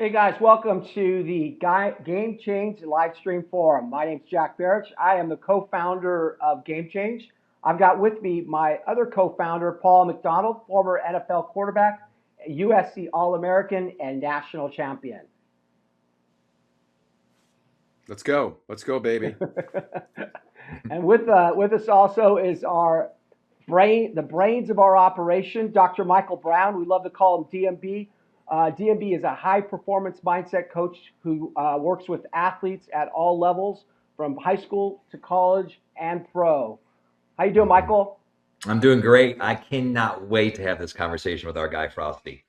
Hey guys, welcome to the GameChange live stream forum. My name's Jack Baric. I am the co-founder of GameChange. I've got with me my other co-founder, Paul McDonald, former NFL quarterback, USC All-American, and national champion. Let's go. Let's go, baby. And with us also is the brains of our operation, Dr. Michael Brown. We love to call him DMB. DMB is a high performance mindset coach who works with athletes at all levels, from high school to college and pro. How you doing, Michael? I'm doing great. I cannot wait to have this conversation with our guy Frostee.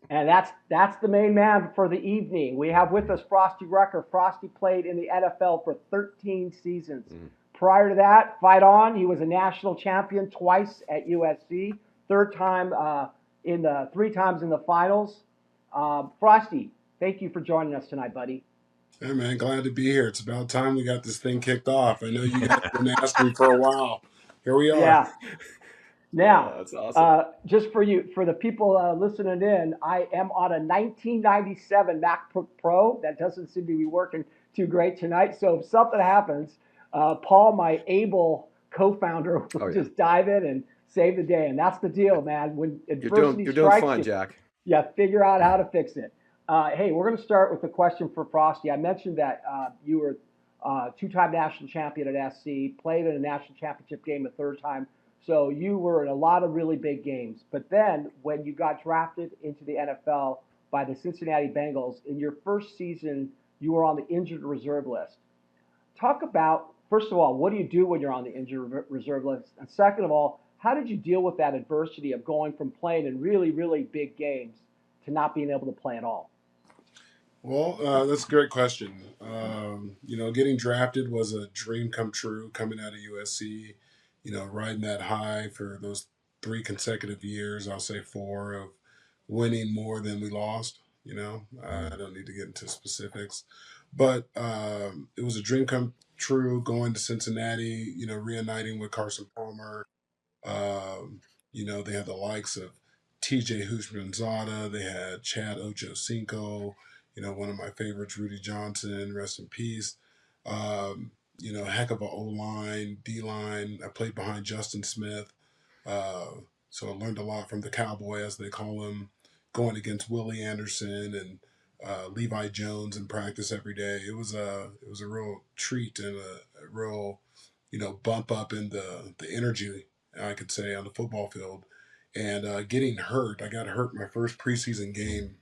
And that's the main man for the evening. We have with us Frostee Rucker. Frostee played in the NFL for 13 seasons. Prior to that, fight on. He was a national champion twice at USC. Three times in the finals. Frostee, thank you for joining us tonight, buddy. Hey man, glad to be here. It's about time we got this thing kicked off. I know you guys have been asking for a while. Here we are. Yeah. Now, that's awesome. just for the people listening in, I am on a 1997 MacBook Pro. That doesn't seem to be working too great tonight. So if something happens, Paul, my able co-founder, will just dive in and save the day. And that's the deal, man. When adversity you're doing fine, Jack. Yeah, figure out how to fix it. Hey, we're going to start with a question for Frostee. I mentioned that you were two-time national champion at SC, played in a national championship game a third time. So you were in a lot of really big games. But then when you got drafted into the NFL by the Cincinnati Bengals, in your first season, you were on the injured reserve list. Talk about, first of all, what do you do when you're on the injured reserve list? And second of all, how did you deal with that adversity of going from playing in really, really big games to not being able to play at all? Well, that's a great question. Getting drafted was a dream come true coming out of USC, riding that high for those 3 consecutive years, I'll say 4, of winning more than we lost. I don't need to get into specifics, but it was a dream come true going to Cincinnati, reuniting with Carson Palmer. They had the likes of TJ Houshmandzadeh. They had Chad Ochocinco, one of my favorites, Rudy Johnson, rest in peace. Heck of a O-line, D-line. I played behind Justin Smith. So I learned a lot from the cowboy, as they call him, going against Willie Anderson and Levi Jones in practice every day. It was a real treat and a real, bump up in the energy, I could say, on the football field. And getting hurt, I got hurt my first preseason game.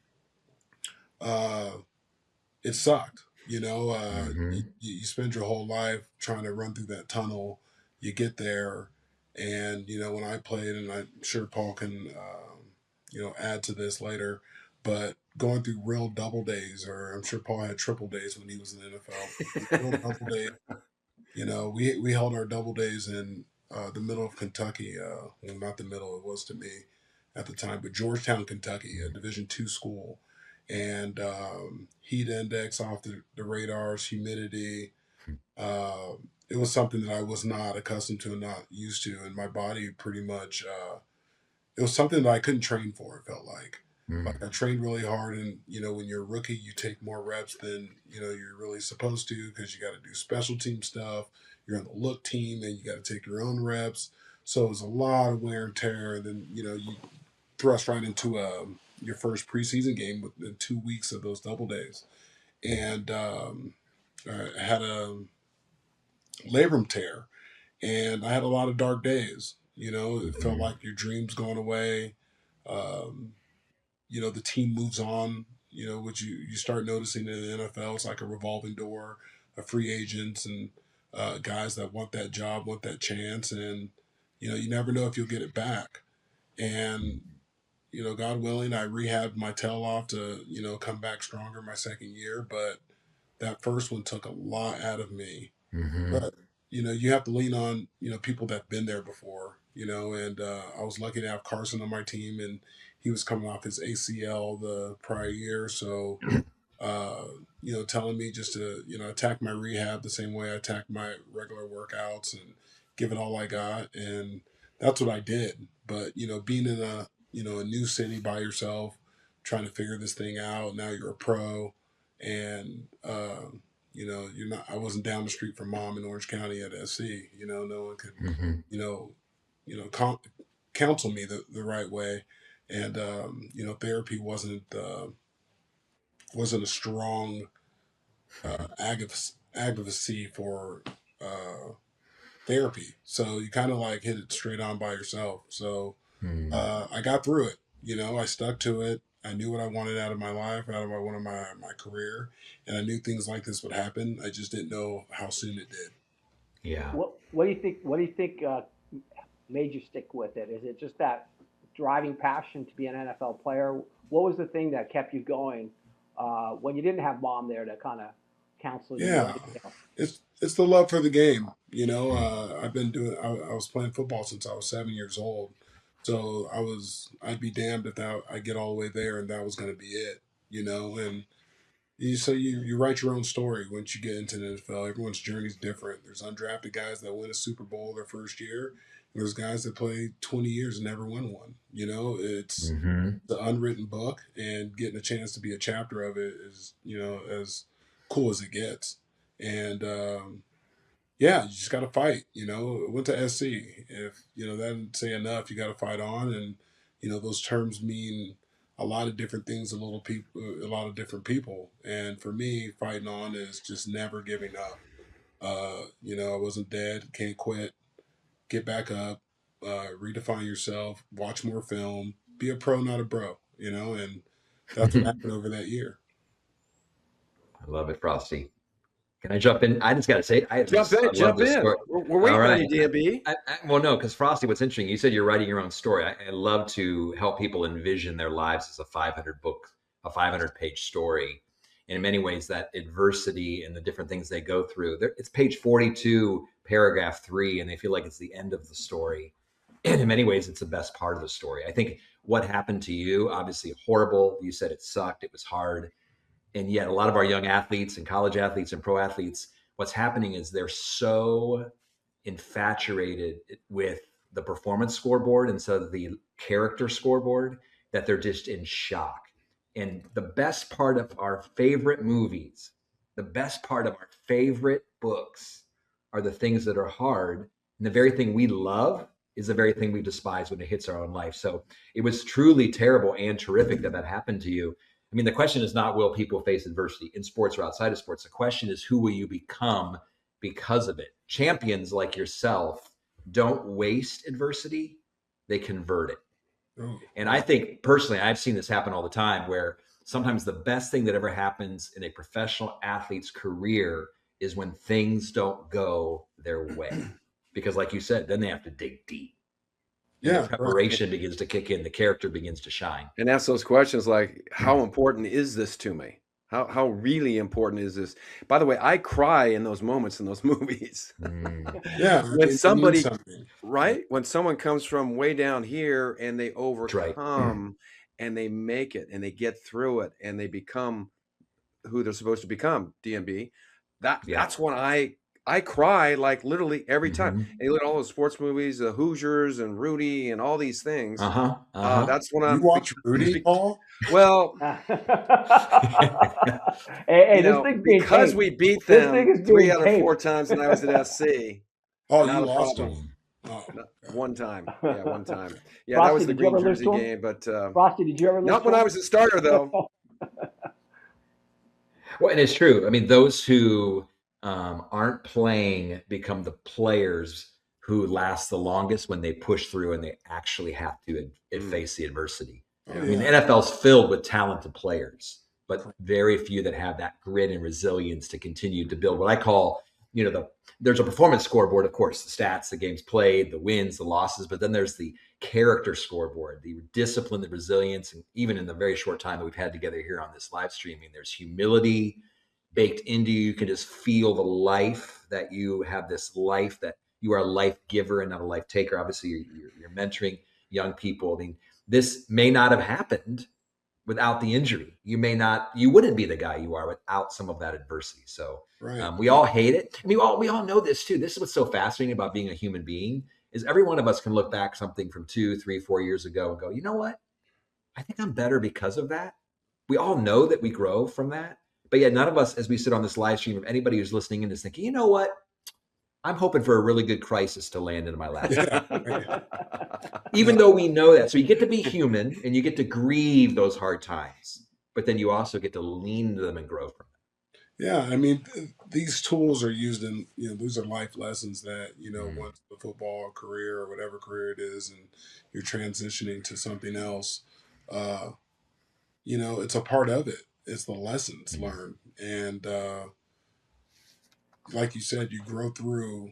It sucked. You spend your whole life trying to run through that tunnel. You get there, and when I played, and I'm sure Paul can add to this later, but going through real double days, or I'm sure Paul had triple days when he was in the NFL. Real double days. We held our double days in the middle of Kentucky. Well, not the middle, it was to me at the time, but Georgetown, Kentucky, a Division II school. And heat index off the radars, humidity. It was something that I was not accustomed to and not used to. And my body pretty much, it was something that I couldn't train for, it felt like. Like I trained really hard, and when you're a rookie, you take more reps than you're really supposed to, because you got to do special team stuff. You're on the look team, and you got to take your own reps. So it was a lot of wear and tear, and then you thrust right into your first preseason game within 2 weeks of those double days, and I had a labrum tear, and I had a lot of dark days. It felt like your dreams going away. The team moves on, which you start noticing in the NFL. It's like a revolving door of free agents and guys that want that job, want that chance. And, you never know if you'll get it back. And, God willing, I rehabbed my tail off to, come back stronger my second year. But that first one took a lot out of me. But, you have to lean on, people that have been there before, and I was lucky to have Carson on my team, and he was coming off his ACL the prior year. So, telling me just to, attack my rehab the same way I attack my regular workouts and give it all I got. And that's what I did. But, being in a new city by yourself, trying to figure this thing out. Now you're a pro, and you're not. I wasn't down the street from mom in Orange County at SC. No one could, you know, counsel me the right way, and therapy wasn't a strong advocacy for therapy. So you kind of like hit it straight on by yourself. So I got through it. I stuck to it. I knew what I wanted out of my life, out of my career, and I knew things like this would happen. I just didn't know how soon it did. Yeah. What do you think? What do you think made you stick with it? Is it just that driving passion to be an NFL player? What was the thing that kept you going when you didn't have mom there to kind of counsel you? Yeah, it's the love for the game. I've been doing. I was playing football since I was 7 years old, so I'd be damned if I get all the way there and that was going to be it. And you write your own story once you get into the NFL. Everyone's journey is different. There's undrafted guys that win a Super Bowl their first year. And there's guys that play 20 years and never won one. It's the unwritten book, and getting a chance to be a chapter of it is, as cool as it gets. And you just got to fight. Went to SC. If that didn't say enough, you got to fight on. And those terms mean a lot of different things. A lot of different people. And for me, fighting on is just never giving up. I wasn't dead. Can't quit. Get back up. Redefine yourself. Watch more film. Be a pro, not a bro. And that's what happened over that year. I love it, Frosty. Can I jump in? I just got to say, jump in. We're waiting on you, DMB. Well, no, because Frosty, what's interesting, you said you're writing your own story. I love to help people envision their lives as a 500-page story. And in many ways, that adversity and the different things they go through, it's page 42, paragraph 3, and they feel like it's the end of the story. And in many ways, it's the best part of the story. I think what happened to you, obviously horrible. You said it sucked. It was hard. And yet a lot of our young athletes and college athletes and pro athletes, what's happening is they're so infatuated with the performance scoreboard instead of the character scoreboard that they're just in shock. And the best part of our favorite movies, the best part of our favorite books are the things that are hard. And the very thing we love is the very thing we despise when it hits our own life. So it was truly terrible and terrific that happened to you. I mean, the question is not, will people face adversity in sports or outside of sports? The question is, who will you become because of it? Champions like yourself don't waste adversity. They convert it. Oh. And I think personally, I've seen this happen all the time, where sometimes the best thing that ever happens in a professional athlete's career is when things don't go their way. Because like you said, then they have to dig deep. Yeah, the preparation begins to kick in. The character begins to shine. And ask those questions like, how important is this to me? How really important is this? By the way, I cry in those moments in those movies. Yeah. When somebody, right? When someone comes from way down here and they overcome and they make it and they get through it and they become who they're supposed to become, DMB, that's when I cry like literally every time. And you look at all those sports movies, the Hoosiers and Rudy and all these things. That's when you watch Rudy, Paul? Well, because we beat them 3 out of 4 times when I was at SC. Oh, you lost them. Oh. One time. Yeah, one time. Yeah, Frosty, that was the green jersey game. But Frosty, did you ever lose? Not when I was a starter, though. Well, and it's true. I mean, those who aren't playing become the players who last the longest when they push through and they actually have to face the adversity. I mean, the NFL's filled with talented players, but very few that have that grit and resilience to continue to build what I call, there's a performance scoreboard, of course, the stats, the games played, the wins, the losses, but then there's the character scoreboard, the discipline, the resilience, and even in the very short time that we've had together here on this live streaming, there's humility baked into you. You can just feel the life that you have, this life that you are a life giver and not a life taker. Obviously, you're mentoring young people. I mean, this may not have happened without the injury. You wouldn't be the guy you are without some of that adversity. So we all hate it. I mean, we all know this too. This is what's so fascinating about being a human being is every one of us can look back something from 2, 3, 4 years ago and go, you know what? I think I'm better because of that. We all know that we grow from that. But yet none of us, as we sit on this live stream, if anybody who's listening in is thinking, you know what? I'm hoping for a really good crisis to land into my lap. Yeah. Even though we know that. So you get to be human and you get to grieve those hard times, but then you also get to lean into them and grow from them. Yeah, I mean, these tools are used in, these are life lessons that, once the football career or whatever career it is, and you're transitioning to something else, uh, it's a part of it. It's the lessons learned. And like you said, you grow through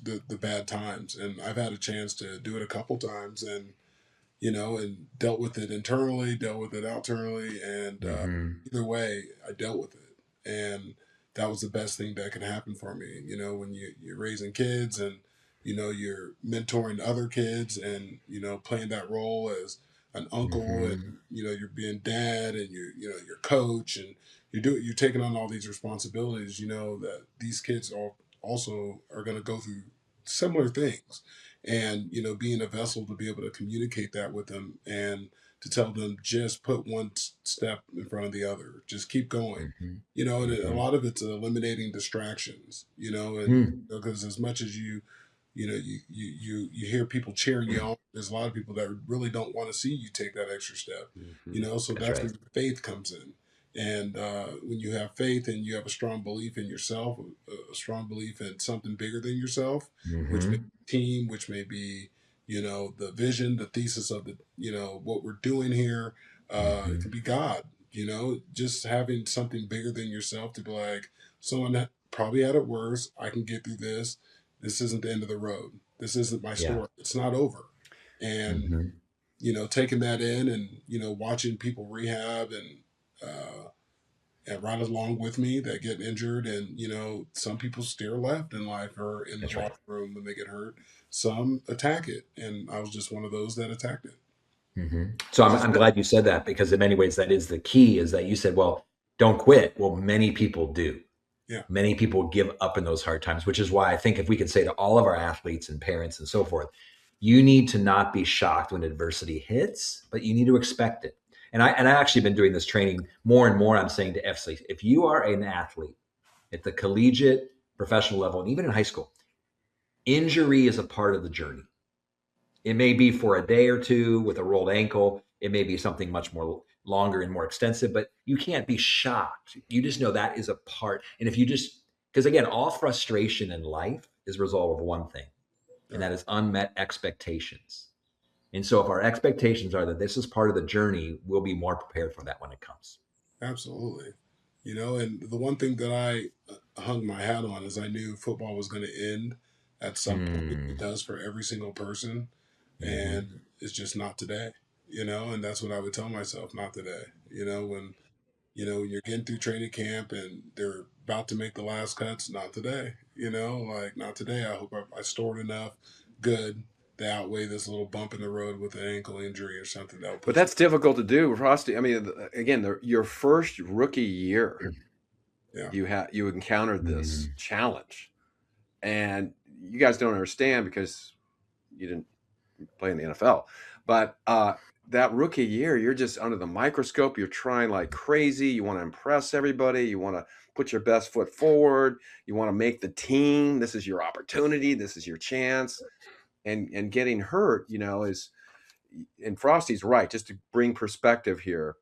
the bad times. And I've had a chance to do it a couple times and, and dealt with it internally, dealt with it externally. And either way, I dealt with it. And that was the best thing that could happen for me. When you're raising kids and, you're mentoring other kids and, playing that role as an uncle and, you're being dad and you're coach and you're taking on all these responsibilities, that these kids also are going to go through similar things. And, being a vessel to be able to communicate that with them and to tell them just put one step in front of the other, just keep going, and a lot of it's eliminating distractions, and because as much as you hear people cheering you on, there's a lot of people that really don't want to see you take that extra step, so that's where faith comes in. And when you have faith and you have a strong belief in yourself, a strong belief in something bigger than yourself, which may be team, which may be, the vision, the thesis of the, what we're doing here. It could be God, just having something bigger than yourself to be like, someone that probably had it worse. I can get through this. This isn't the end of the road. This isn't my story. It's not over. And, taking that in and, watching people rehab and right along with me that get injured. And, some people steer left in life or in the locker room when they get hurt. Some attack it. And I was just one of those that attacked it. So I'm glad you said that, because in many ways that is the key, is that you said, well, don't quit. Well, many people do. Yeah. Many people give up in those hard times, which is why I think if we could say to all of our athletes and parents and so forth, you need to not be shocked when adversity hits, but you need to expect it. And I actually been doing this training more and more. I'm saying to athletes, if you are an athlete at the collegiate, professional level, and even in high school, injury is a part of the journey. It may be for a day or two with a rolled ankle. It may be something much more longer and more extensive, but you can't be shocked. You just know that is a part. And if you just, because again, all frustration in life is a result of one thing, and that is unmet expectations. And so if our expectations are that this is part of the journey, we'll be more prepared for that when it comes. Absolutely. And the one thing that I hung my hat on is I knew football was going to end at some point. It does for every single person. And it's just not today, and that's what I would tell myself, not today. When you're getting through training camp and they're about to make the last cuts, not today, like not today. I hope I stored enough good to outweigh this little bump in the road with an ankle injury or something. But that's difficult to do, Frostee. I mean, again, your first rookie year, you encountered this challenge, and you guys don't understand because you didn't play in the NFL. But that rookie year, you're just under the microscope. You're trying like crazy. You want to impress everybody. You want to put your best foot forward. You want to make the team. This is your opportunity. This is your chance. And getting hurt, is, and Frostee's right. Just to bring perspective here,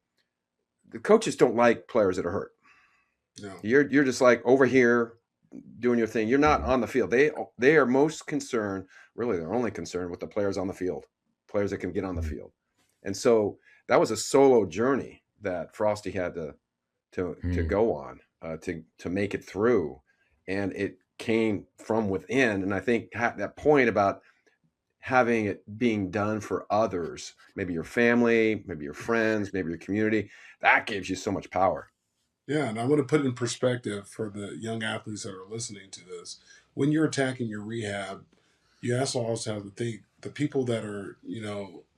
the coaches don't like players that are hurt. No. You're just like over here doing your thing. You're not on the field. They are most concerned, really they're only concerned with the players on the field, players that can get on the field. And so that was a solo journey that Frostee had to go on to make it through. And it came from within. And I think that point about having it being done for others, maybe your family, maybe your friends, maybe your community, that gives you so much power. Yeah, and I want to put it in perspective for the young athletes that are listening to this. When you're attacking your rehab, you also have to think the people that are,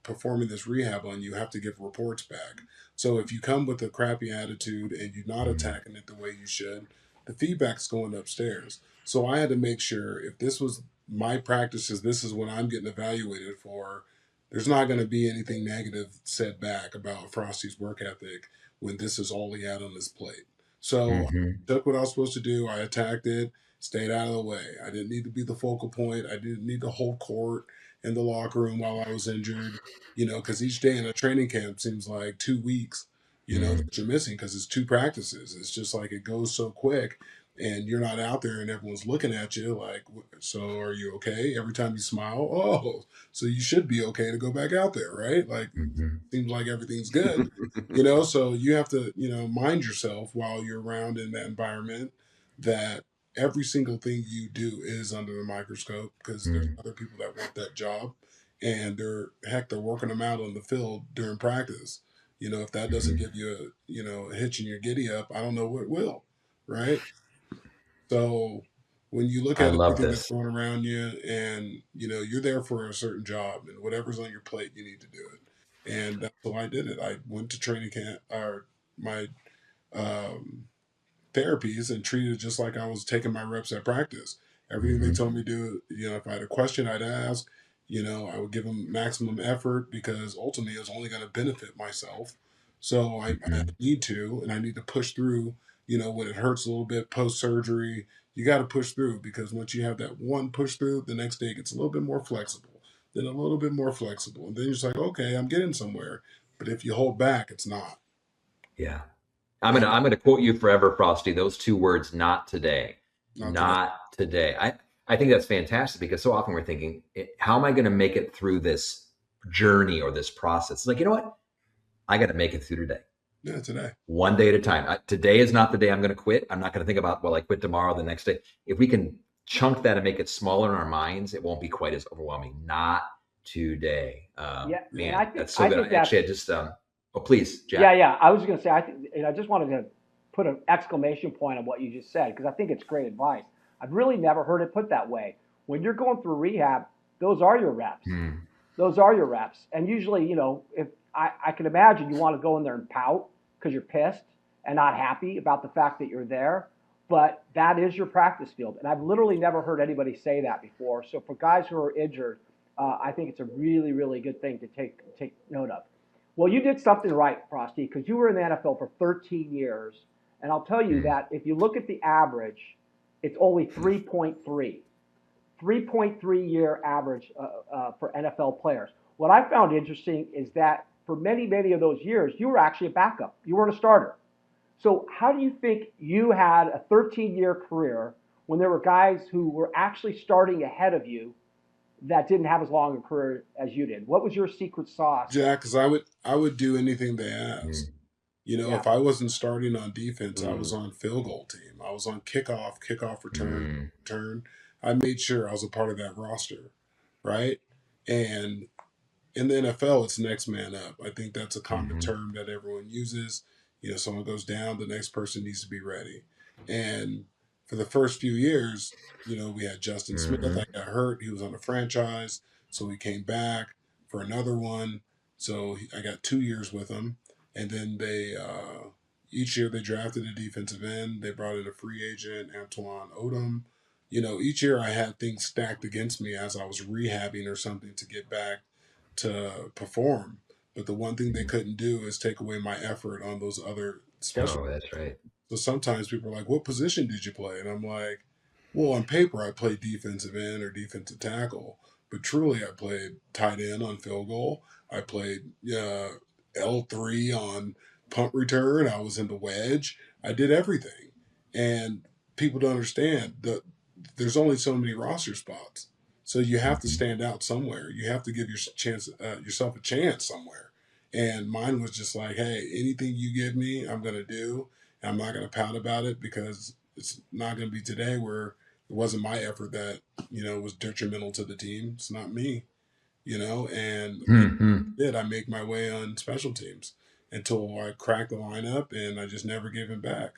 performing this rehab on you have to give reports back. So if you come with a crappy attitude and you're not attacking it the way you should, the feedback's going upstairs. So I had to make sure if this was my practices, this is what I'm getting evaluated for. there's not going to be anything negative said back about Frostee's work ethic when this is all he had on his plate. So I took what I was supposed to do. I attacked it, stayed out of the way. I didn't need to be the focal point. I didn't need to hold court in the locker room while I was injured, because each day in a training camp seems like 2 weeks, that you're missing because it's 2 practices. It's just like it goes so quick and you're not out there and everyone's looking at you like, so are you okay? Every time you smile, oh, so you should be okay to go back out there, right? Like, seems like everything's good, so you have to, mind yourself while you're around in that environment that every single thing you do is under the microscope because there's other people that want that job and they're working them out on the field during practice. If that doesn't give you a hitch in your giddy up, I don't know what will, right? So when you look I at love everything that's this. going around you and, you're there for a certain job and whatever's on your plate, you need to do it. And that's why I did it. I went to training camp or my um, therapies and treated it just like I was taking my reps at practice. Everything they told me to do, if I had a question, I'd ask. I would give them maximum effort because ultimately it's only going to benefit myself. So I need to, and I need to push through. When it hurts a little bit post surgery, you got to push through because once you have that one push through, the next day it gets a little bit more flexible, then a little bit more flexible, and then you're just like, okay, I'm getting somewhere. But if you hold back, it's not. Yeah. I'm gonna quote you forever, Frosty. Those 2 words, not today. Not today. Not today. I think that's fantastic because so often we're thinking, how am I going to make it through this journey or this process? It's like, you know what? I got to make it through today. Yeah, today. One day at a time. Today is not the day I'm going to quit. I'm not going to think about, well, I quit tomorrow, the next day. If we can chunk that and make it smaller in our minds, it won't be quite as overwhelming. Not today. Yeah, Man, and I think that's so good. that's, Actually, I just, oh, please, Jack. yeah. I was going to say, I think, and I just wanted to put an exclamation point on what you just said because I think it's great advice. I've really never heard it put that way. When you're going through rehab, those are your reps. Those are your reps. And usually, if I can imagine you want to go in there and pout because you're pissed and not happy about the fact that you're there, but that is your practice field. And I've literally never heard anybody say that before. So for guys who are injured, I think it's a really, really good thing to take note of. Well, you did something right, Frosty, because you were in the NFL for 13 years. And I'll tell you that if you look at the average, it's only 3.3. 3.3-year average for NFL players. What I found interesting is that for many, many of those years, you were actually a backup. You weren't a starter. So how do you think you had a 13-year career when there were guys who were actually starting ahead of you that didn't have as long a career as you did? What was your secret sauce? Jack, because I would do anything they asked. If I wasn't starting on defense, I was on field goal team. I was on kickoff return. I made sure I was a part of that roster, right? And in the NFL, it's next man up. I think that's a common term that everyone uses. Someone goes down, the next person needs to be ready. And for the first few years, we had Justin Smith. I got hurt. He was on a franchise. So he came back for another one. So I got 2 years with him. And then each year they drafted a defensive end. They brought in a free agent, Antoine Odom. Each year I had things stacked against me as I was rehabbing or something to get back to perform. But the one thing they couldn't do is take away my effort on those other special. Oh, that's right. So sometimes people are like, "What position did you play?" And I'm like, "Well, on paper, I played defensive end or defensive tackle, but truly, I played tight end on field goal. I played L3 on punt return. I was in the wedge. I did everything." And people don't understand that there's only so many roster spots. So you have to stand out somewhere. You have to give yourself a chance somewhere. And mine was just like, hey, anything you give me, I'm going to do. I'm not going to pout about it because it's not going to be today where it wasn't my effort that, was detrimental to the team. It's not me, and I make my way on special teams until I cracked the lineup and I just never gave him back.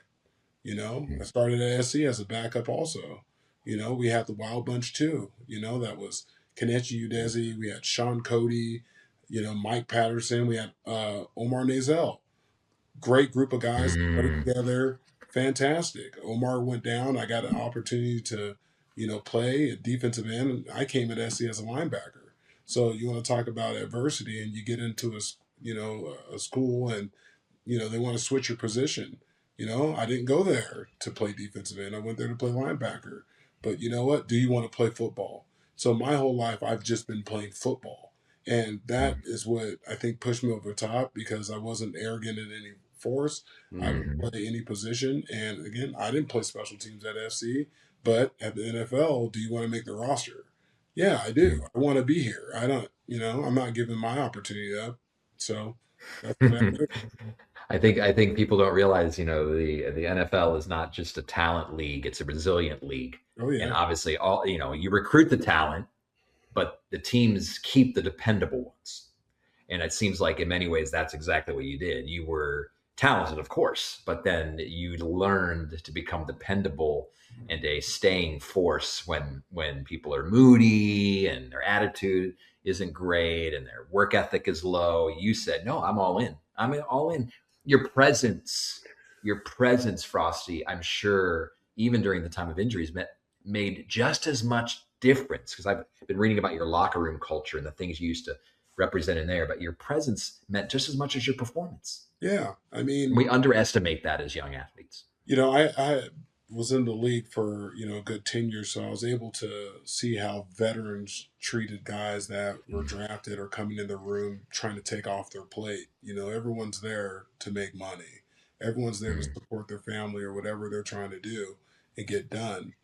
I started at SC as a backup also. We had the Wild Bunch too. That was Kenichi Udezi. We had Sean Cody, Mike Patterson. We had Omar Nazel. Great group of guys put together. Fantastic. Omar went down. I got an opportunity to, play at defensive end. I came at SC as a linebacker. So you want to talk about adversity, and you get into a school, and they want to switch your position. I didn't go there to play defensive end. I went there to play linebacker. But you know what? Do you want to play football? So my whole life, I've just been playing football. And that is what I think pushed me over the top, because I wasn't arrogant in any force. I would play any position. And again, I didn't play special teams at FC, but at the NFL, do you want to make the roster? Yeah, I do. I want to be here. I don't, I'm not giving my opportunity up. So that's what I do. I think people don't realize, the NFL is not just a talent league; it's a resilient league. Oh And yeah. obviously, you recruit the talent, but the teams keep the dependable ones. And it seems like in many ways that's exactly what you did. You were talented, of course, but then you learned to become dependable and a staying force when people are moody and their attitude isn't great and their work ethic is low. You said, "No, I'm all in. I'm all in." Your presence, Frosty, I'm sure, even during the time of injuries, made just as much difference, because I've been reading about your locker room culture and the things you used to represent in there, but your presence meant just as much as your performance. Yeah. I mean, We underestimate that as young athletes. I was in the league for, a good 10 years, so I was able to see how veterans treated guys that were drafted or coming in the room trying to take off their plate. Everyone's there to make money. Everyone's there to support their family or whatever they're trying to do and get done.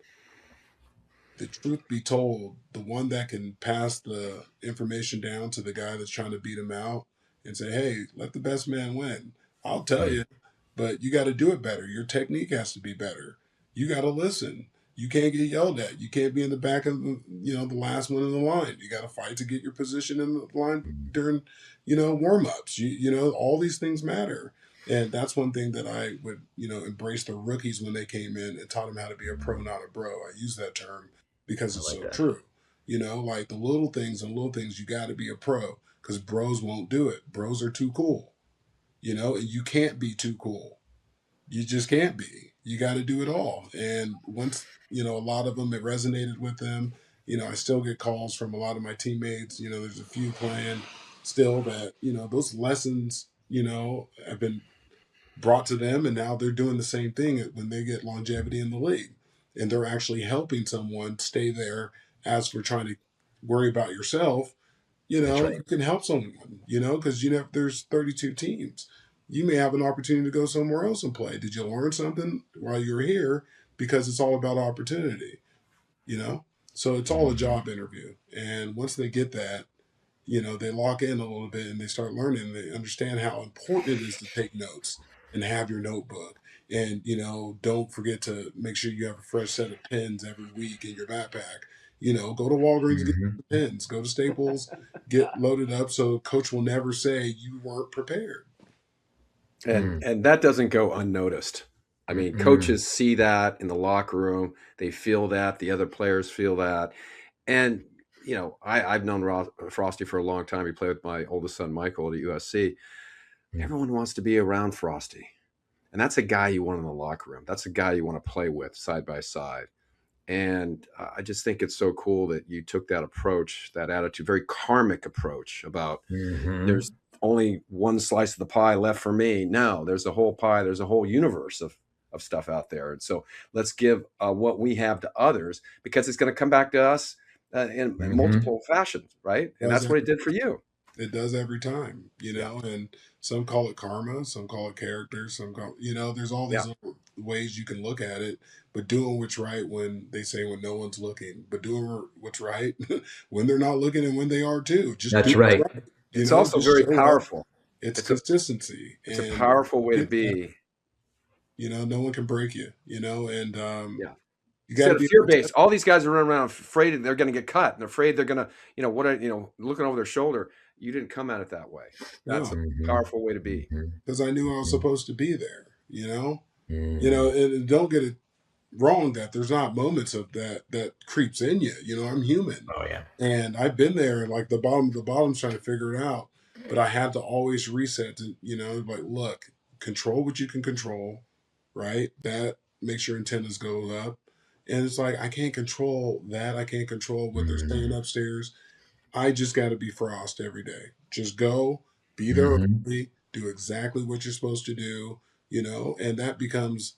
The truth be told, the one that can pass the information down to the guy that's trying to beat him out and say, hey, let the best man win. I'll tell you, but you got to do it better. Your technique has to be better. You got to listen. You can't get yelled at. You can't be in the back of the last one in the line. You got to fight to get your position in the line during, warm ups. All these things matter. And that's one thing that I would, embrace the rookies when they came in and taught them how to be a pro, not a bro. I use that term because I it's like so that. true. Like the little things and little things, you got to be a pro, because bros won't do it. Bros are too cool, and you can't be too cool. You just can't be. You got to do it all. And once, a lot of them, it resonated with them. I still get calls from a lot of my teammates. There's a few playing still that, those lessons, have been brought to them, and now they're doing the same thing when they get longevity in the league, and they're actually helping someone stay there. As for trying to worry about yourself, That's right. you can help someone, because there's 32 teams. You may have an opportunity to go somewhere else and play. Did you learn something while you're here? Because it's all about opportunity, you know so it's all a job interview, and once they get that, they lock in a little bit and they start learning. They understand how important it is to take notes and have your notebook. And, don't forget to make sure you have a fresh set of pens every week in your backpack. Go to Walgreens and get pens, go to Staples, get loaded up so coach will never say you weren't prepared. And that doesn't go unnoticed. I mean, coaches see that in the locker room. They feel that. The other players feel that. And, I've known Frosty for a long time. He played with my oldest son, Michael, at USC. Everyone wants to be around Frosty. And that's a guy you want in the locker room. That's a guy you want to play with side by side. And I just think it's so cool that you took that approach, that attitude, very karmic approach about there's only one slice of the pie left for me. No, there's a whole pie. There's a whole universe of stuff out there. And so let's give what we have to others, because it's going to come back to us in multiple fashions, right? And that's what it did for you. It does every time, Yeah. and some call it karma, some call it character, some call, there's all these other ways you can look at it, but doing what's right when they say when no one's looking, but doing what's right when they're not looking and when they are too. Just That's do what's right. right, It's also just very show up. powerful. It's It's a consistency, it's a and powerful way to get that, be. no one can break you, and Yeah. you got Instead to of be fear able to. based, all these guys are running around afraid they're going to get cut and afraid they're going to, looking over their shoulder. You didn't come at it that way. That's No, a powerful way to be. because I knew I was supposed to be there, and don't get it wrong that there's not moments of that creeps in you. I'm human, Oh yeah. and I've been there, like the bottom of the bottom's trying to figure it out, but I had to always reset to, like, look, control what you can control, right? That makes your antennas go up, and it's like I can't control that. I can't control what they're saying upstairs. I just got to be Frost every day. Just go, be there early, do exactly what you're supposed to do, and that becomes,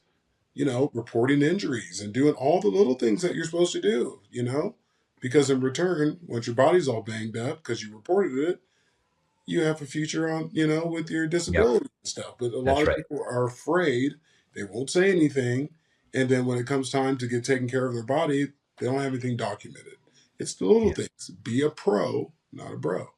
reporting injuries and doing all the little things that you're supposed to do, because in return, once your body's all banged up because you reported it, you have a future on, with your disability and stuff. But a lot That's of right. people are afraid, they won't say anything. And then when it comes time to get taken care of their body, they don't have anything documented. It's the little things. Be a pro, not a bro.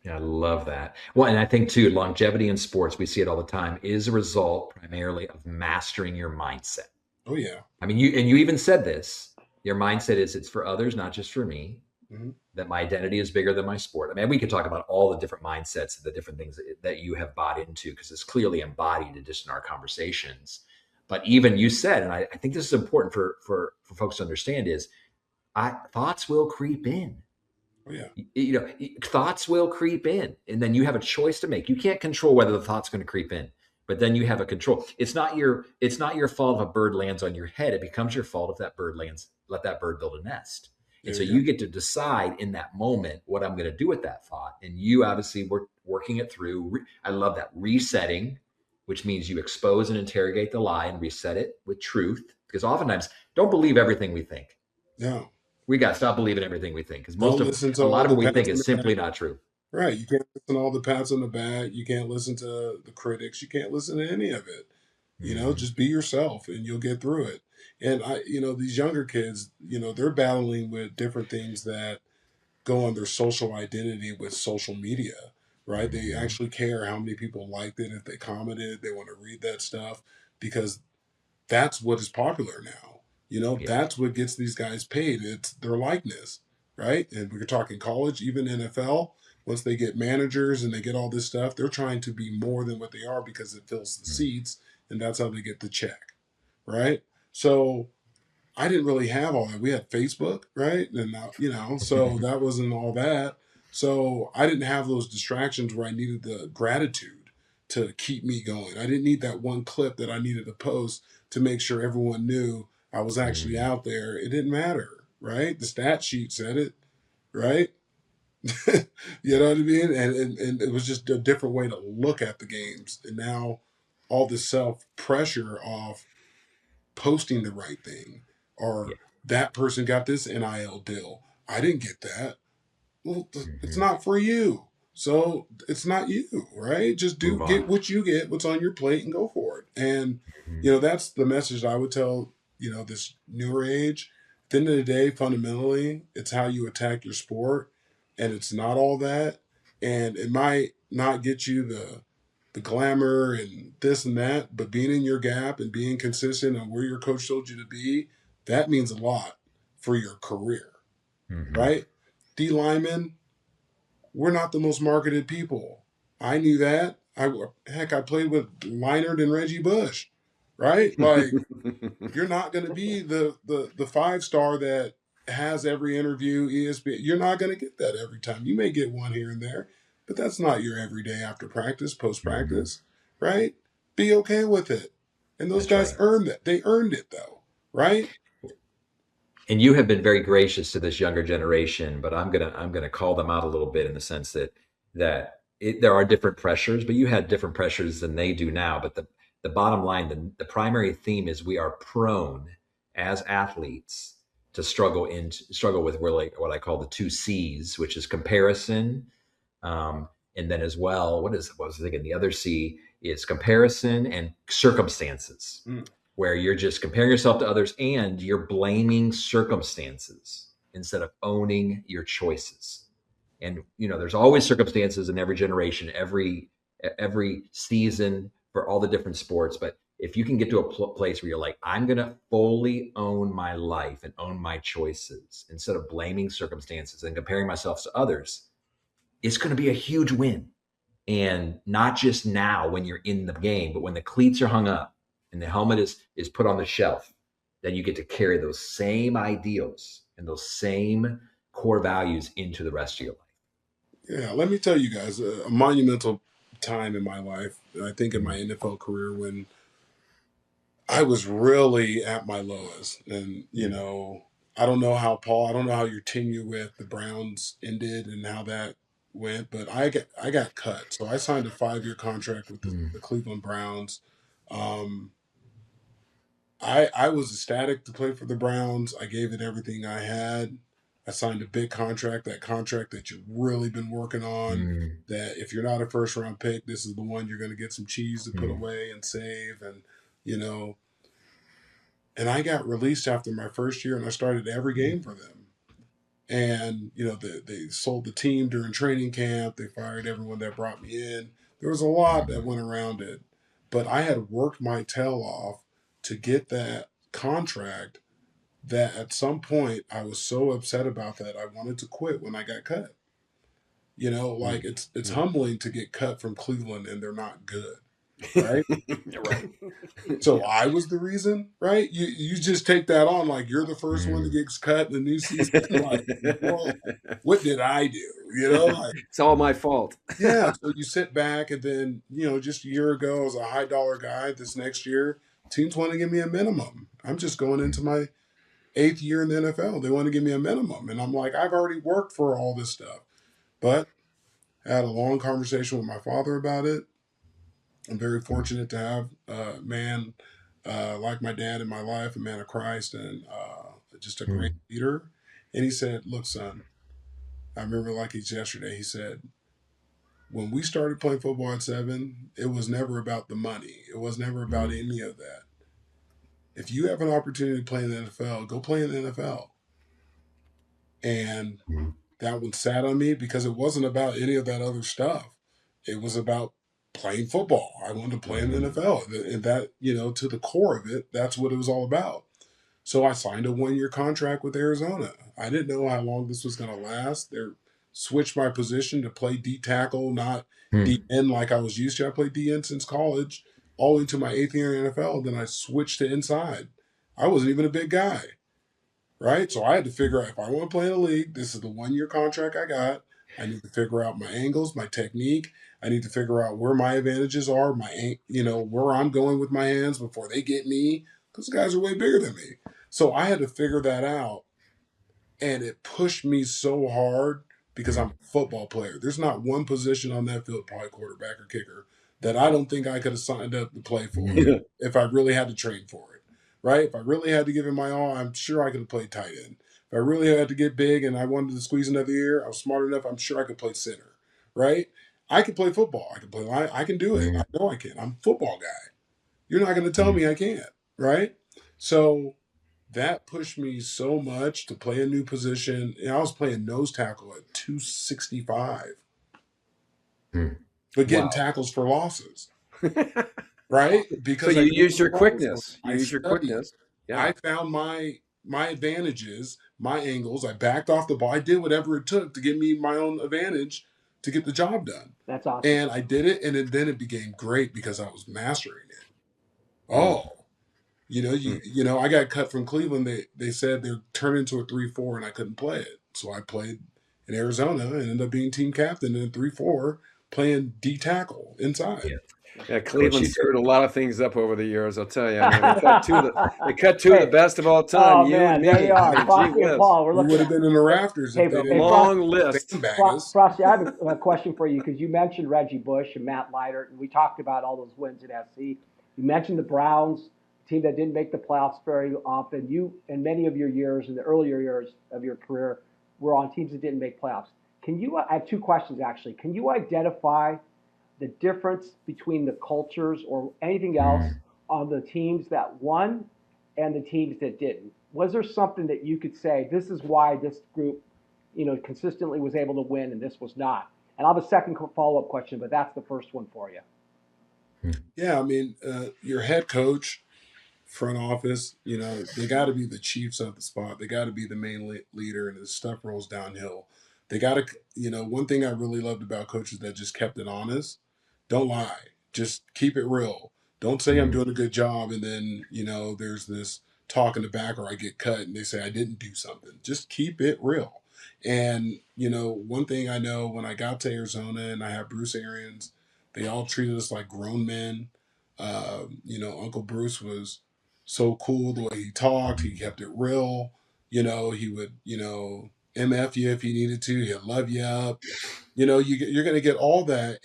Yeah, I love that. Well, and I think too, longevity in sports, we see it all the time, is a result primarily of mastering your mindset. Oh yeah. I mean, you even said this. Your mindset is it's for others, not just for me. Mm-hmm. That my identity is bigger than my sport. I mean, we could talk about all the different mindsets, the different things that you have bought into, because it's clearly embodied just in our conversations. But even you said, and I think this is important for folks to understand, is thoughts will creep in. Oh yeah. Thoughts will creep in, and then you have a choice to make. You can't control whether the thought's going to creep in, but then you have a control. It's not your fault if a bird lands on your head. It becomes your fault if that bird lands. Let that bird build a nest. And so you get to decide in that moment what I'm going to do with that thought. And you obviously were working it through. I love that resetting, which means you expose and interrogate the lie and reset it with truth. Because oftentimes, don't believe everything we think. No. We got to stop believing everything we think, because a lot of what we think is simply not true. Right. You can't listen to all the pats on the back. You can't listen to the critics. You can't listen to any of it. Just be yourself and you'll get through it. And these younger kids, they're battling with different things that go on their social identity with social media, right? They actually care how many people liked it. If they commented, they want to read that stuff because that's what is popular now. That's what gets these guys paid. It's their likeness, right? And we're talking college, even NFL. Once they get managers and they get all this stuff, they're trying to be more than what they are because it fills the seats, and that's how they get the check, right? So I didn't really have all that. We had Facebook, right? And so that wasn't all that. So I didn't have those distractions where I needed the gratitude to keep me going. I didn't need that one clip that I needed to post to make sure everyone knew I was actually out there. It didn't matter, right? The stat sheet said it, right? You know what I mean? And it was just a different way to look at the games. And now all the self pressure of posting the right thing, or that person got this NIL deal. I didn't get that. Well, it's not for you. So it's not you, right? Just get what you get, what's on your plate, and go for it. And, that's the message I would tell, this newer age. At the end of the day, fundamentally, it's how you attack your sport. And it's not all that. And it might not get you the glamour and this and that, but being in your gap and being consistent on where your coach told you to be, that means a lot for your career, right? D linemen, we're not the most marketed people. I knew that. I played with Leinart and Reggie Bush, right? Like, you're not going to be the 5-star that has every interview, ESPN. You're not going to get that every time. You may get one here and there, but that's not your everyday after practice, post practice, right? Be okay with it. And those guys earned that. They earned it though, right? And you have been very gracious to this younger generation, but I'm gonna call them out a little bit in the sense that there are different pressures, but you had different pressures than they do now. But the bottom line, the primary theme is we are prone as athletes to struggle with really what I call the 2 C's, which is comparison, and then as well, what was I thinking? The other C is comparison and circumstances. Where you're just comparing yourself to others and you're blaming circumstances instead of owning your choices. And, there's always circumstances in every generation, every season for all the different sports. But if you can get to a place where you're like, I'm going to fully own my life and own my choices instead of blaming circumstances and comparing myself to others, it's going to be a huge win. And not just now when you're in the game, but when the cleats are hung up and the helmet is put on the shelf, then you get to carry those same ideals and those same core values into the rest of your life. Yeah, let me tell you guys a monumental time in my life. I think in my NFL career when I was really at my lowest, and I don't know how, Paul, I don't know how your tenure with the Browns ended and how that went, but I got cut. So I signed a 5-year contract with the Cleveland Browns. Um, I was ecstatic to play for the Browns. I gave it everything I had. I signed a big contract, that contract that you've really been working on, that if you're not a first round pick, this is the one you're going to get some cheese to put away and save. And, you know, and I got released after my first year and I started every game for them. And, you know, they sold the team during training camp. They fired everyone that brought me in. There was a lot that went around it. But I had worked my tail off to get that contract that at some point I was so upset about that I wanted to quit when I got cut. You know, like it's humbling to get cut from Cleveland and they're not good. Right? Right. So I was the reason, right? You just take that on like you're the first one that gets cut in the new season. Like, whoa, what did I do? You know, like It's all my fault. yeah. So you sit back and then, you know, just a year ago as a high dollar guy, this next year, teams want to give me a minimum. I'm just going into my 8th year in the NFL. They want to give me a minimum. And I'm like, I've already worked for all this stuff. But I had a long conversation with my father about it. I'm very fortunate to have a man like my dad in my life, a man of Christ, and just a great leader. And he said, look, son, I remember like it's yesterday. He said, when we started playing football at 7, it was never about the money. It was never about any of that. If you have an opportunity to play in the NFL, go play in the NFL. And that one sat on me because it wasn't about any of that other stuff. It was about playing football. I wanted to play in the NFL. And that, you know, to the core of it, that's what it was all about. So I signed a 1-year contract with Arizona. I didn't know how long this was going to last. They switched my position to play D tackle, not D end like I was used to. I played D end since college, all into my 8th year in the NFL. Then I switched to inside. I wasn't even a big guy, right? So I had to figure out if I want to play in the league, this is the 1-year contract I got. I need to figure out my angles, my technique. I need to figure out where my advantages are, you know, where I'm going with my hands before they get me, because the guys are way bigger than me. So I had to figure that out, and it pushed me so hard because I'm a football player. There's not one position on that field, probably quarterback or kicker, that I don't think I could have signed up to play for if I really had to train for it, right? If I really had to give it my all, I'm sure I could have played tight end. If I really had to get big and I wanted to squeeze another year, I was smart enough, I'm sure I could play center, right? I can play football. I can play line. I can do it. I know I can. I'm a football guy. You're not going to tell me I can't, right? So that pushed me so much to play a new position. And I was playing nose tackle at 265, but getting tackles for losses, right? Because So I you knew used your the roles. quickness. You I used your studied. quickness. Yeah. I found my advantages, my angles. I backed off the ball. I did whatever it took to give me my own advantage to get the job done. That's awesome. And I did it, and then it became great because I was mastering it. Oh, you know, I got cut from Cleveland. They said they're turned into a 3-4, and I couldn't play it. So I played in Arizona and ended up being team captain in a 3-4, playing D tackle inside. Yeah, Cleveland screwed a lot of things up over the years. I'll tell you. I mean, they cut two of the best of all time. Oh, you man, and there me. you are. I mean, Frosty gee and whiz. Paul, we're We looking would have been in the rafters if they didn't. Long list. Frosty, I have a question for you because you mentioned Reggie Bush and Matt Leitert, and we talked about all those wins at SC. You mentioned the Browns, a team that didn't make the playoffs very often. You, in many of your years, in the earlier years of your career, were on teams that didn't make playoffs. I have 2 questions, actually. Can you identify the difference between the cultures or anything else on the teams that won and the teams that didn't? Was there something that you could say, this is why this group, you know, consistently was able to win and this was not? And I'll have a second follow-up question, but that's the first one for you. Yeah, I mean, your head coach, front office, you know, they got to be the chiefs of the spot. They got to be the main leader, and the stuff rolls downhill. They got to, you know, one thing I really loved about coaches that just kept it honest. Don't lie. Just keep it real. Don't say I'm doing a good job and then, you know, there's this talk in the back or I get cut and they say I didn't do something. Just keep it real. And, you know, one thing I know when I got to Arizona and I have Bruce Arians, they all treated us like grown men. You know, Uncle Bruce was so cool the way he talked. He kept it real. He would, MF you if he needed to. He'd love you up. You're going to get all that.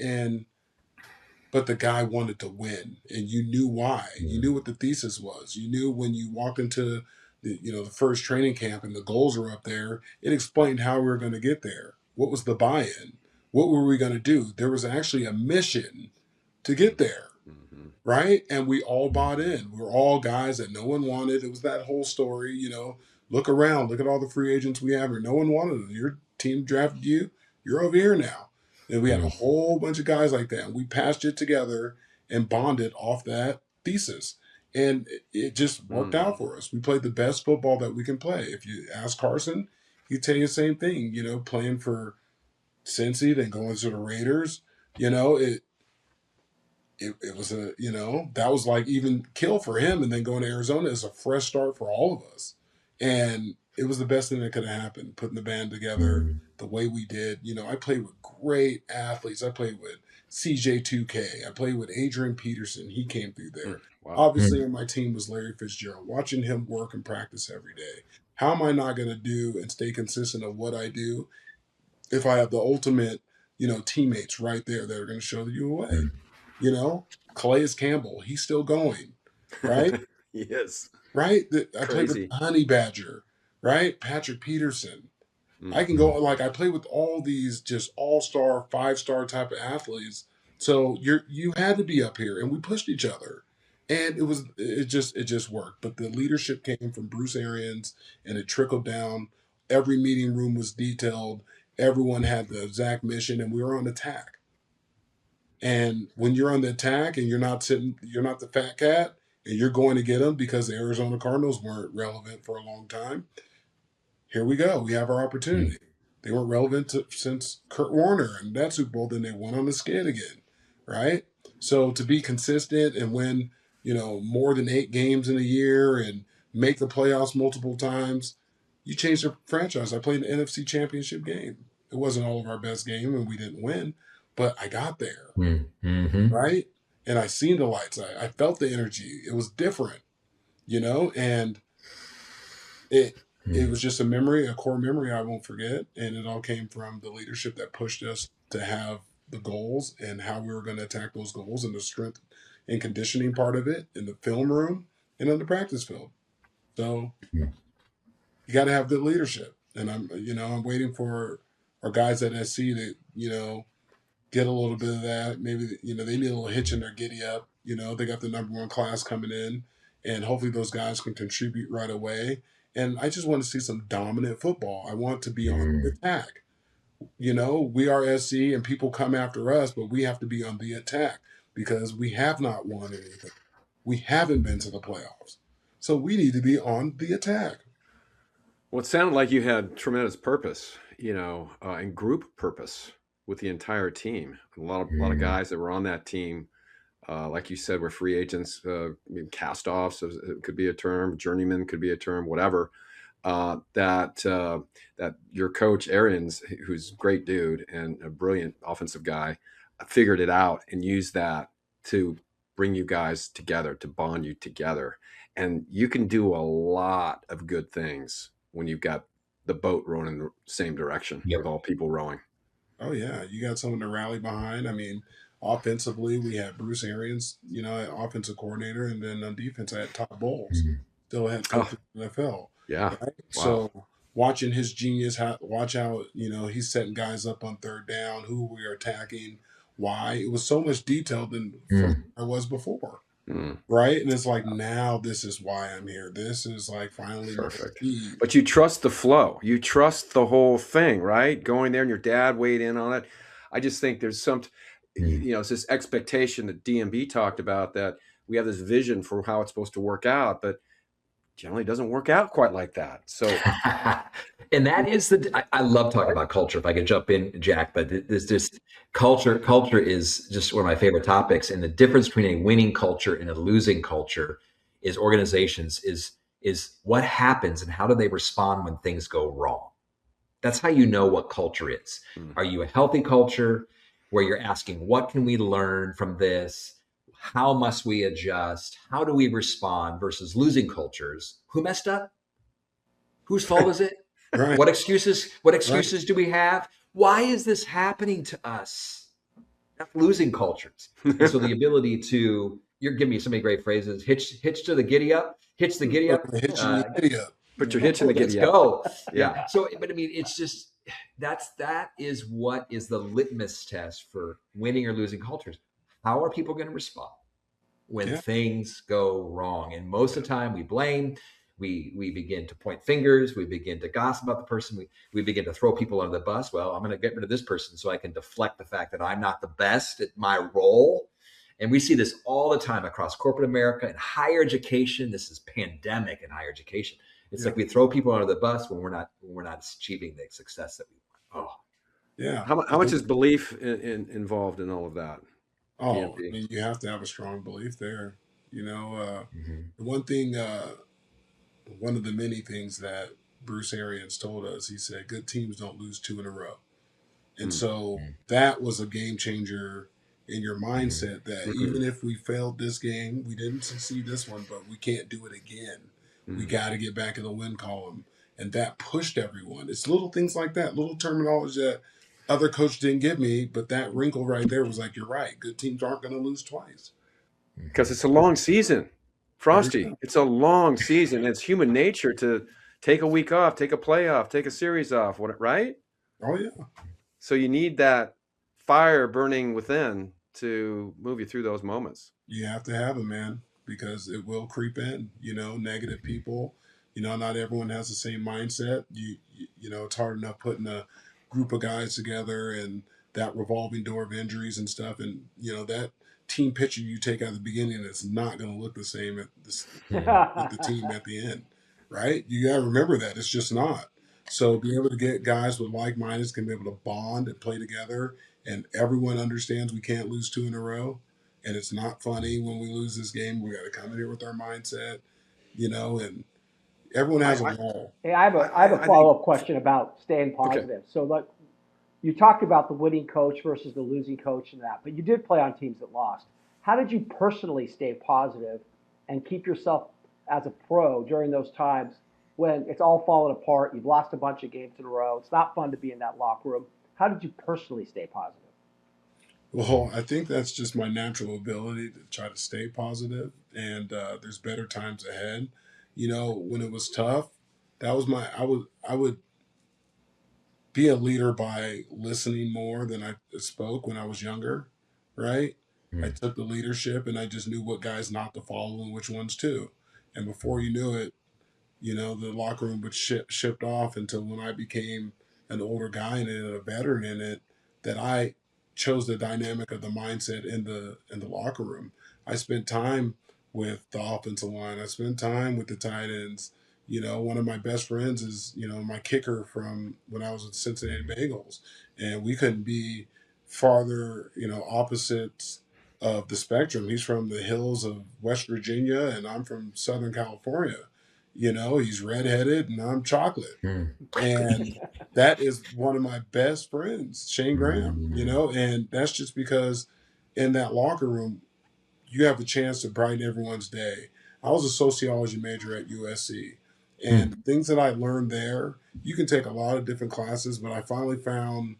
But the guy wanted to win, and you knew why. You knew what the thesis was. You knew when you walked into the first training camp and the goals were up there, it explained how we were going to get there. What was the buy-in? What were we going to do? There was actually a mission to get there. Right? And we all bought in. We're all guys that no one wanted. It was that whole story, look around, look at all the free agents we have here. No one wanted them. Your team drafted you. You're over here now. And we had a whole bunch of guys like that. And we patched it together and bonded off that thesis. And it just worked out for us. We played the best football that we can play. If you ask Carson, he'd tell you the same thing, playing for Cincy, then going to the Raiders, it was that was like even kill for him, and then going to Arizona is a fresh start for all of us. And it was the best thing that could have happened, putting the band together the way we did. I played with great athletes. I played with CJ2K. I played with Adrian Peterson. He came through there. Wow. Obviously, on my team was Larry Fitzgerald. Watching him work and practice every day. How am I not going to do and stay consistent of what I do if I have the ultimate, teammates right there that are going to show you a way? Calais Campbell, he's still going, right? Yes. Right? I played with Honey Badger, right? Patrick Peterson. I can go, I play with all these just all-star, 5-star type of athletes. So you had to be up here, and we pushed each other. And it just worked. But the leadership came from Bruce Arians, and it trickled down. Every meeting room was detailed. Everyone had the exact mission, and we were on attack. And when you're on the attack and you're not the fat cat, and you're going to get them because the Arizona Cardinals weren't relevant for a long time, here we go. We have our opportunity. They weren't relevant since Kurt Warner and that Super Bowl, then they went on the skid again, right? So to be consistent and win, more than 8 games in a year and make the playoffs multiple times, you change the franchise. I played an NFC Championship game. It wasn't all of our best game, and we didn't win. But I got there, right? And I seen the lights. I felt the energy. It was different, and it was just a memory, a core memory I won't forget. And it all came from the leadership that pushed us to have the goals and how we were going to attack those goals, and the strength and conditioning part of it in the film room and on the practice field. So you got to have good leadership. And I'm waiting for our guys at SC to, get a little bit of that. Maybe, they need a little hitch in their giddy up. They got the number 1 class coming in, and hopefully those guys can contribute right away. And I just want to see some dominant football. I want to be on the attack. We are SC, and people come after us, but we have to be on the attack because we have not won anything. We haven't been to the playoffs. So we need to be on the attack. Well, it sounded like you had tremendous purpose, and group purpose with the entire team. A lot of guys that were on that team, like you said, were free agents, cast-offs could be a term, journeyman could be a term, whatever. That your coach Arians, who's a great dude and a brilliant offensive guy, figured it out and used that to bring you guys together, to bond you together. And you can do a lot of good things when you've got the boat rowing in the same direction with all people rowing. Oh, yeah. You got someone to rally behind. I mean, offensively, we had Bruce Arians, offensive coordinator, and then on defense, I had Todd Bowles, still head coach of the NFL. Yeah. Right? Wow. So watching his genius, watch how, he's setting guys up on third down, who we are attacking, why. It was so much detail than I was before. Right? And it's like, now this is why I'm here. This is like finally perfect. But you trust the flow. You trust the whole thing, right? Going there and your dad weighed in on it. I just think there's some, it's this expectation that DMB talked about, that we have this vision for how it's supposed to work out, but generally doesn't work out quite like that. So, and that is I love talking about culture. If I could jump in, Jack, but there's just culture is just one of my favorite topics. And the difference between a winning culture and a losing culture is organizations is what happens and how do they respond when things go wrong. That's how you know what culture is. Are you a healthy culture where you're asking, what can we learn from this? How must we adjust? How do we respond? Versus losing cultures. Who messed up? Whose fault is it? Right. What excuses do we have? Why is this happening to us? That's losing cultures. And so the ability to, you're giving me so many great phrases, hitch to the giddy up, hitch the giddy up. Hitching the giddy up. Put your hitch in the Let's giddy up. go. Yeah. So, but I mean, it's just, that is what is the litmus test for winning or losing cultures. How are people going to respond when things go wrong? And most of the time we blame, we begin to point fingers, we begin to gossip about the person, we begin to throw people under the bus. Well, I'm going to get rid of this person so I can deflect the fact that I'm not the best at my role. And we see this all the time across corporate America and higher education. This is pandemic in higher education. It's like we throw people under the bus when we're not achieving the success that we want. Oh, yeah. How much is belief involved in all of that? Oh, I mean, you have to have a strong belief there. You know, the one thing, one of the many things that Bruce Arians told us, he said, good teams don't lose 2 in a row. And so that was a game changer in your mindset that even if we failed this game, we didn't succeed this one, but we can't do it again. We got to get back in the win column. And that pushed everyone. It's little things like that, little terminology that other coach didn't give me, but that wrinkle right there was like, you're right. Good teams aren't going to lose twice. Because it's a long season. Frosty, it's a long season. It's human nature to take a week off, take a play off, take a series off, right? Oh, yeah. So you need that fire burning within to move you through those moments. You have to have it, man, because it will creep in, you know, negative people. You know, not everyone has the same mindset. You know, it's hard enough putting a group of guys together and that revolving door of injuries and stuff. And, you know, that team picture you take at the beginning, it's not going to look the same with the team at the end, right? You got to remember that. It's just not. So being able to get guys with like-mindeds can be able to bond and play together, and everyone understands we can't lose 2 in a row. And it's not funny when we lose this game. We got to come in here with our mindset, you know, and everyone has a role. Hey, I have a follow-up question about staying positive. Okay. So, like, you talked about the winning coach versus the losing coach and that, but you did play on teams that lost. How did you personally stay positive and keep yourself as a pro during those times when it's all falling apart? You've lost a bunch of games in a row. It's not fun to be in that locker room. How did you personally stay positive? Well, I think that's just my natural ability to try to stay positive, and there's better times ahead. You know, when it was tough, that was I would be a leader by listening more than I spoke when I was younger, right? I took the leadership and I just knew what guys not to follow and which ones to. And before you knew it, you know, the locker room would shipped off until when I became an older guy and a veteran in it, that I chose the dynamic of the mindset in the locker room. I spent time with the offensive line. I spent time with the tight ends. You know, one of my best friends is, you know, my kicker from when I was with Cincinnati Bengals. And we couldn't be farther, you know, opposites of the spectrum. He's from the hills of West Virginia and I'm from Southern California. You know, he's redheaded and I'm chocolate. And that is one of my best friends, Shane Graham, you know, and that's just because in that locker room, you have a chance to brighten everyone's day. I was a sociology major at USC, and things that I learned there, you can take a lot of different classes, but I finally found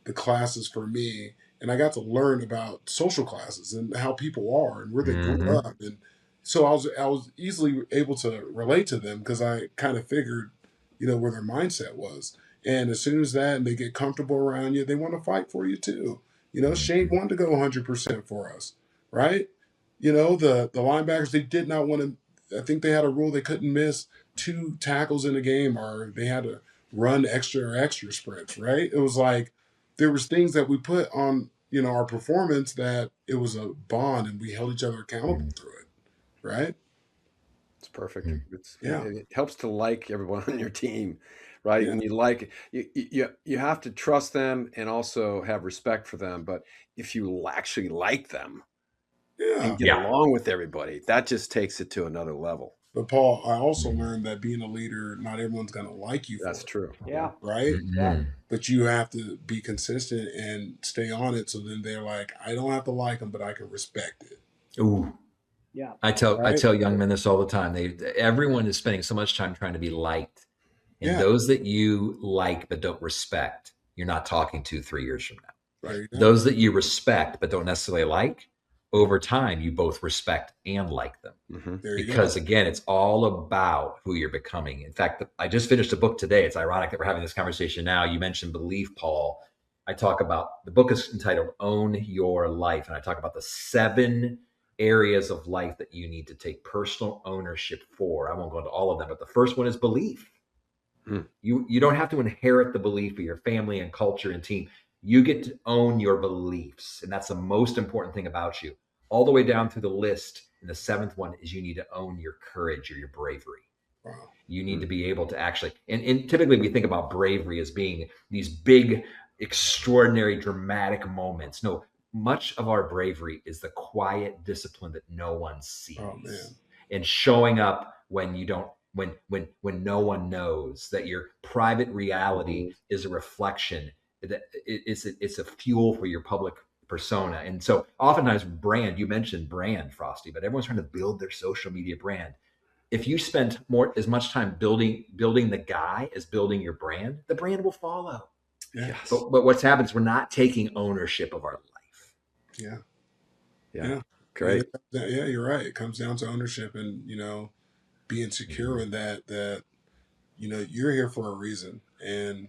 the classes for me, and I got to learn about social classes and how people are and where they grew up. And so I was easily able to relate to them because I kind of figured, you know, where their mindset was. And as soon as that and they get comfortable around you, they want to fight for you too. You know, Shane wanted to go 100% for us, right? You know, the linebackers, they did not want to, I think they had a rule they couldn't miss 2 tackles in a game or they had to run extra sprints, right? It was like there was things that we put on, you know, our performance that it was a bond and we held each other accountable through it, right? It's perfect. It helps to like everyone on your team, right? And you have to trust them and also have respect for them. But if you actually like them and get along with everybody, that just takes it to another level. But Paul, I also learned that being a leader, not everyone's going to like you. That's true. Yeah. Right? Yeah. But you have to be consistent and stay on it. So then they're like, I don't have to like them, but I can respect it. Ooh. Yeah. I tell young men this all the time. Everyone is spending so much time trying to be liked And those that you like but don't respect, you're not talking to 3 years from now. Right. Those that you respect but don't necessarily like, over time, you both respect and like them. Because again, it's all about who you're becoming. In fact, I just finished a book today. It's ironic that we're having this conversation now. You mentioned belief, Paul. I talk about, the book is entitled Own Your Life. And I talk about the 7 areas of life that you need to take personal ownership for. I won't go into all of them, but the first one is belief. You don't have to inherit the belief of your family and culture and team. You get to own your beliefs. And that's the most important thing about you. All the way down through the list. And the 7th one is you need to own your courage or your bravery. Wow. You need to be able to actually, and typically we think about bravery as being these big, extraordinary, dramatic moments. No, much of our bravery is the quiet discipline that no one sees. And showing up when you don't, when no one knows, that your private reality is a reflection, that it's a fuel for your public persona. And so oftentimes brand, you mentioned brand, Frostee, but everyone's trying to build their social media brand. If you spend as much time building the guy as building your brand, the brand will follow. Yes. But what's happened is we're not taking ownership of our life. Yeah. Great. Yeah, you're right. It comes down to ownership and, being secure in that, you're here for a reason. And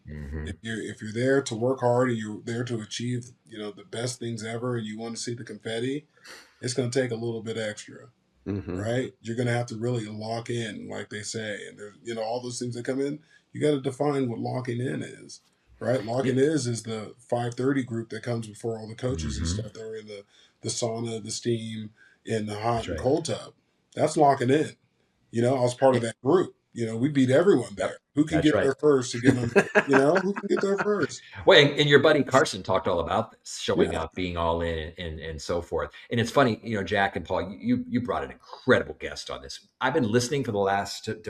if you're there to work hard and you're there to achieve, the best things ever, and you want to see the confetti, it's going to take a little bit extra, right? You're going to have to really lock in, like they say. And there's, all those things that come in, you got to define what locking in is, right? Locking is the 5:30 group that comes before all the coaches and stuff that are in the sauna, the steam, in the hot and cold tub. That's locking in. I was part of that group. We beat everyone there. Who can get there first to give them, who can get there first? Well, and your buddy Carson talked all about this, showing up, being all in, and so forth. And it's funny, Jack and Paul, you brought an incredible guest on this. I've been listening to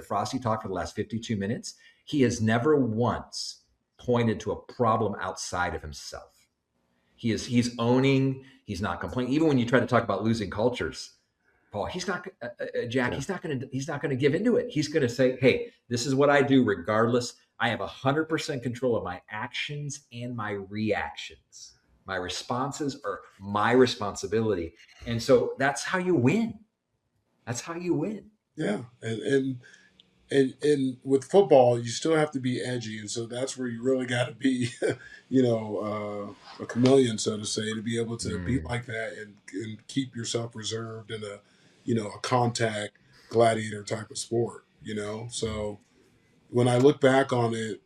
Frostee talk for the last 52 minutes. He has never once pointed to a problem outside of himself. He's owning, he's not complaining. Even when you try to talk about losing cultures, Paul, he's not Jack. He's not going to give into it. He's going to say, "Hey, this is what I do. Regardless, I have 100% control of my actions and my reactions. My responses are my responsibility." And so that's how you win. That's how you win. Yeah, and with football, you still have to be edgy, and so that's where you really got to be, a chameleon, so to say, to be able to be like that and keep yourself reserved in a contact gladiator type of sport. So when I look back on it,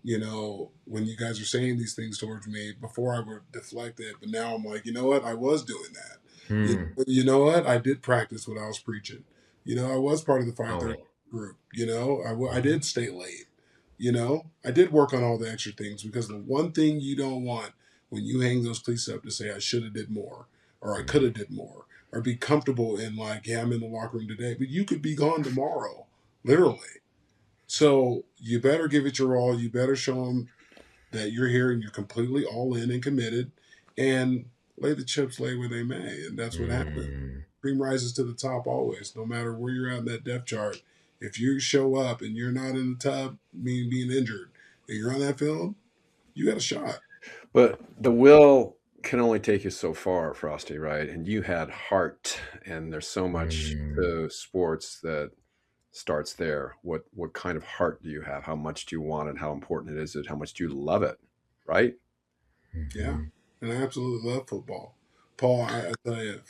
when you guys are saying these things towards me, before I would deflect it, but now I'm like, you know what, I was doing that. You know what, I did practice what I was preaching. I was part of the 5:30 group. I did stay late. I did work on all the extra things, because the one thing you don't want when you hang those cleats up to say I should have did more, or I could have did more, or be comfortable in like, yeah, I'm in the locker room today, but you could be gone tomorrow, literally. So you better give it your all. You better show them that you're here and you're completely all in and committed, and lay the chips lay where they may. And that's what happened. Cream rises to the top always, no matter where you're at in that depth chart. If you show up and you're not in the tub, being injured, and you're on that field, you got a shot. But the will can only take you so far, Frostee, right? And you had heart, and there's so much to sports that starts there. What kind of heart do you have? How much do you want it? How important is it? How much do you love it? Right? Yeah, and I absolutely love football. Paul, I tell you,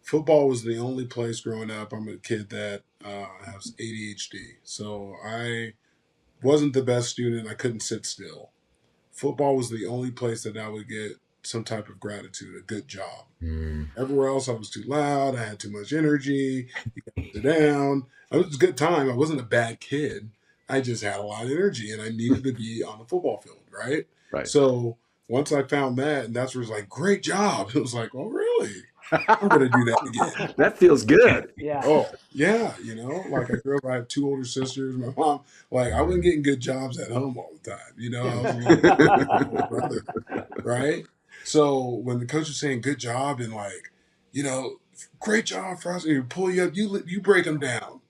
football was the only place growing up. I'm a kid that has ADHD, so I wasn't the best student. I couldn't sit still. Football was the only place that I would get some type of gratitude, a good job. Everywhere else, I was too loud. I had too much energy. You got to sit down. It was a good time. I wasn't a bad kid. I just had a lot of energy, and I needed to be on the football field, right? Right. So once I found that, and that's where it's like, great job. It was like, oh, really? I'm going to do that again. That feels good. Yeah. Oh, yeah. Like I grew up, I have 2 older sisters. My mom, like, I wasn't getting good jobs at home all the time. I was a little brother, right? So when the coach was saying good job and like, great job, Frostee, pull you up, you break them down.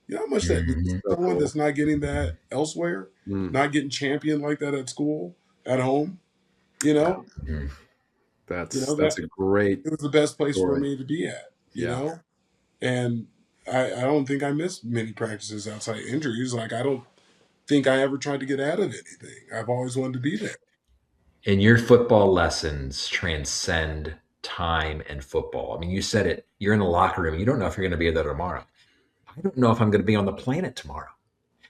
You know how much that someone that's not getting that elsewhere, not getting championed like that at school, at home, you know? That's that a great it was the best place for story. me to be at, you know? And I don't think I missed many practices outside injuries. Like, I don't think I ever tried to get out of anything. I've always wanted to be there. And your football lessons transcend time and football. I mean, you said it, you're in the locker room. You don't know if you're going to be there tomorrow. I don't know if I'm going to be on the planet tomorrow.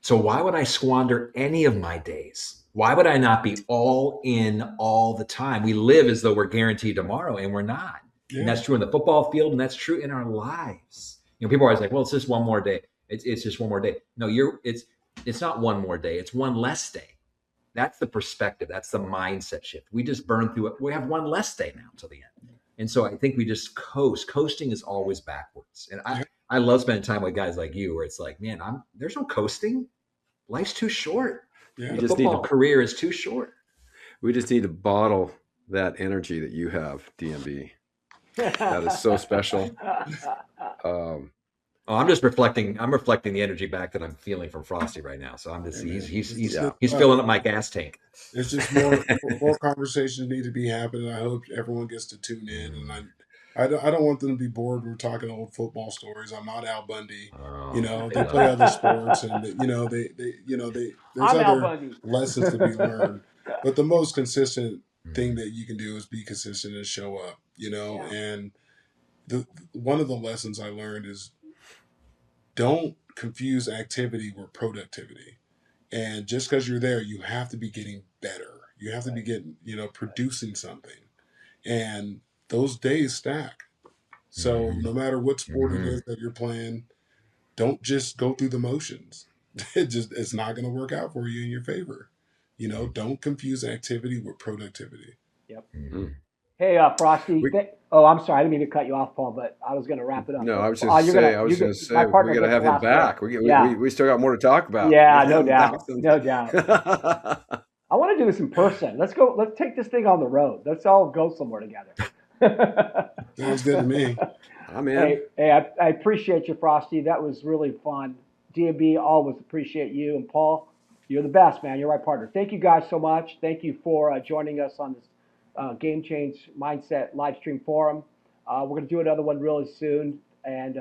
So why would I squander any of my days? Why would I not be all in all the time? We live as though we're guaranteed tomorrow, and we're not. Yeah. And that's true in the football field, and that's true in our lives. You know, people are always like, well, it's just one more day. It's just one more day. No, it's not one more day. It's one less day. That's the perspective. That's the mindset shift. We just burn through it. We have one less day now till the end. And so I think we just coast. Coasting is always backwards. And I love spending time with guys like you where it's like, man, there's no coasting. Life's too short. Yeah. The football career is too short. We just need to bottle that energy that you have, DMB. That is so special. I'm just reflecting. I'm reflecting the energy back that I'm feeling from Frostee right now. So I'm just he's filling up my gas tank. It's just more conversations need to be happening. I hope everyone gets to tune in, and I don't want them to be bored. We're talking old football stories. I'm not Al Bundy. They play other sports, and there's other lessons to be learned. But the most consistent thing that you can do is be consistent and show up. And one of the lessons I learned is don't confuse activity with productivity. And just because you're there, you have to be getting better. You have to be getting, producing something. And those days stack. So no matter what sport it is that you're playing, don't just go through the motions. It's not going to work out for you in your favor. Don't confuse activity with productivity. Yep. Hey, Frostee. I'm sorry. I didn't mean to cut you off, Paul, but I was going to wrap it up. No, I was just going to say, we got to have him back. We still got more to talk about. Yeah, no doubt. No doubt. I want to do this in person. Let's go. Let's take this thing on the road. Let's all go somewhere together. Sounds good to me. I'm in. Hey, I appreciate you, Frostee. That was really fun. DMB, always appreciate you. And Paul, you're the best, man. You're my partner. Thank you guys so much. Thank you for joining us on this GameChange Mindset live stream forum. We're going to do another one really soon. And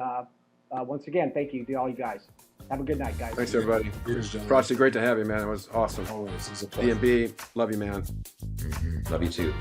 once again, thank you to all you guys. Have a good night, guys. Thanks, everybody. Frostee, great to have you, man. It was awesome. Always. It was a pleasure. DMB, love you, man. Love you too.